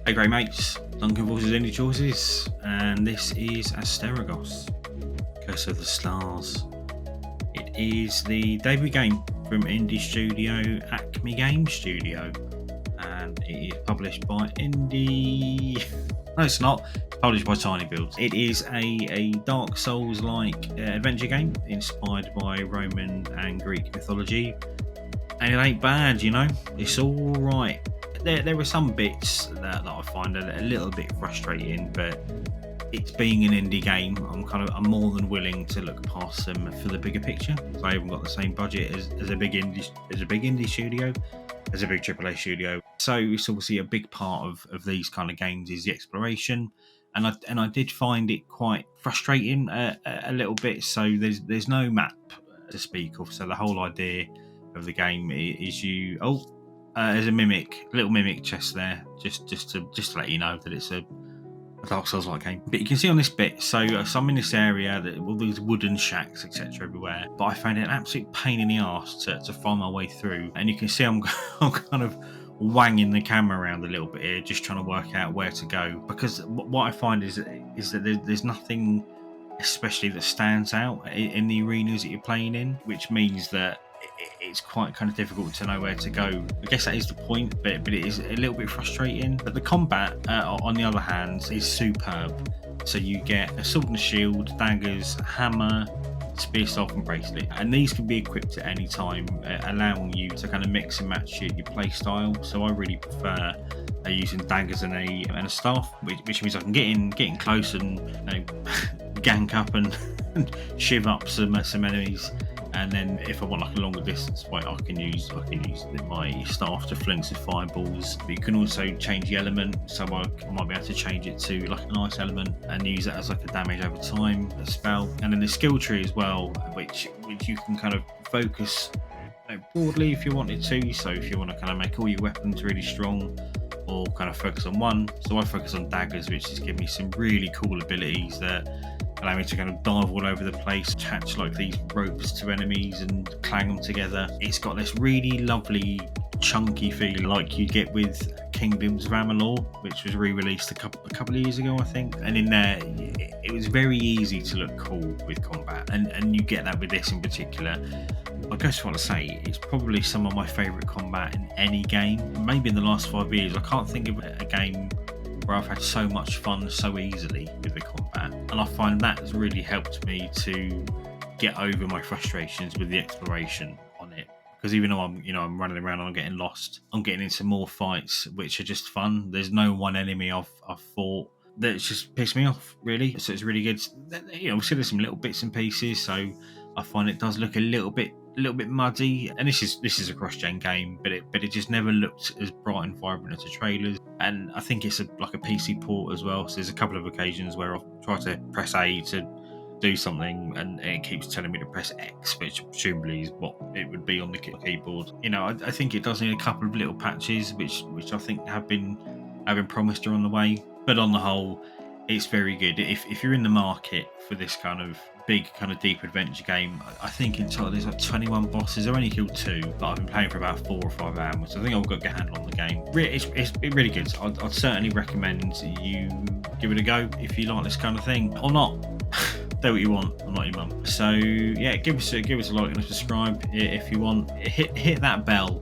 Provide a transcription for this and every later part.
Hey great mates, Duncan voices Indie Choices, and this is Asterigos, Curse of the Stars. It is the debut game from indie studio Acme Gamestudio, and it is published by Indie... No, it's not. It's published by TinyBuild. It is a Dark Souls-like adventure game inspired by Roman and Greek mythology, and it ain't bad, you know. It's all right. There are some bits that I find a little bit frustrating, but it's being an indie game, I'm more than willing to look past them for the bigger picture. So I haven't got the same budget as a big indie studio, as a big AAA studio. So it's obviously a big part of these kind of games is the exploration, and I did find it quite frustrating a little bit. So there's no map to speak of. So the whole idea of the game is there's a little mimic chest there, just to let you know that it's a Dark Souls like game. But you can see on this bit, so I'm in this area that all these wooden shacks etc everywhere, but I found it an absolute pain in the arse to find my way through. And you can see I'm kind of wanging the camera around a little bit here, just trying to work out where to go, because what I find is that there's nothing especially that stands out in the arenas that you're playing in, which means that it's quite kind of difficult to know where to go. I guess that is the point, but it is a little bit frustrating. But the combat, on the other hand, is superb. So you get a sword and a shield, daggers, hammer, spear, staff and bracelet, and these can be equipped at any time, allowing you to kind of mix and match your play style. So I really prefer using daggers and a staff, which means I can get in close and gank up and shiv up some enemies. And then if I want like a longer distance fight, I can use my staff to fling some fireballs. But you can also change the element, so I might be able to change it to like an ice element and use that as like a damage over time spell. And then the skill tree as well, which you can kind of focus broadly if you wanted to. So if you want to kind of make all your weapons really strong, or kind of focus on one. So I focus on daggers, which is giving me some really cool abilities that allow me to kind of dive all over the place, attach like these ropes to enemies and clang them together. It's got this really lovely chunky feel like you get with Kingdoms of Amalur, which was re-released a couple of years ago, I think. And in there, it was very easy to look cool with combat, and you get that with this in particular. I just want to say it's probably some of my favourite combat in any game. Maybe in the last 5 years, I can't think of a game where I've had so much fun so easily with the combat, and I find that has really helped me to get over my frustrations with the exploration on it. Because even though I'm running around and I'm getting lost, I'm getting into more fights which are just fun. There's no one enemy I've fought that's just pissed me off really. So it's really good. We see there's some little bits and pieces, so I find it does look a little bit muddy, and this is a cross-gen game, but it just never looked as bright and vibrant as the trailers. And I think it's like a PC port as well, so there's a couple of occasions where I've tried to press A to do something and it keeps telling me to press X, which presumably is what it would be on the keyboard. I think it does need a couple of little patches which I think have been promised are on the way, but on the whole it's very good. If you're in the market for this kind of big kind of deep adventure game, I think in total there's like 21 bosses. I've only killed 2, but I've been playing for about 4 or 5 hours, so I think I've got a handle on the game. It's really good. I'd certainly recommend you give it a go if you like this kind of thing, or not. Do what you want, I'm not your mum. So yeah, give us a like and a subscribe if you want. Hit that bell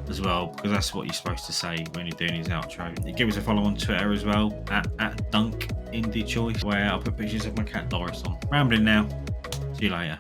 as well, because that's what you're supposed to say when you're doing his outro. Give us a follow on Twitter as well, at Dunk Indie Choice, where I'll put pictures of my cat Doris on. Rambling now. See you later.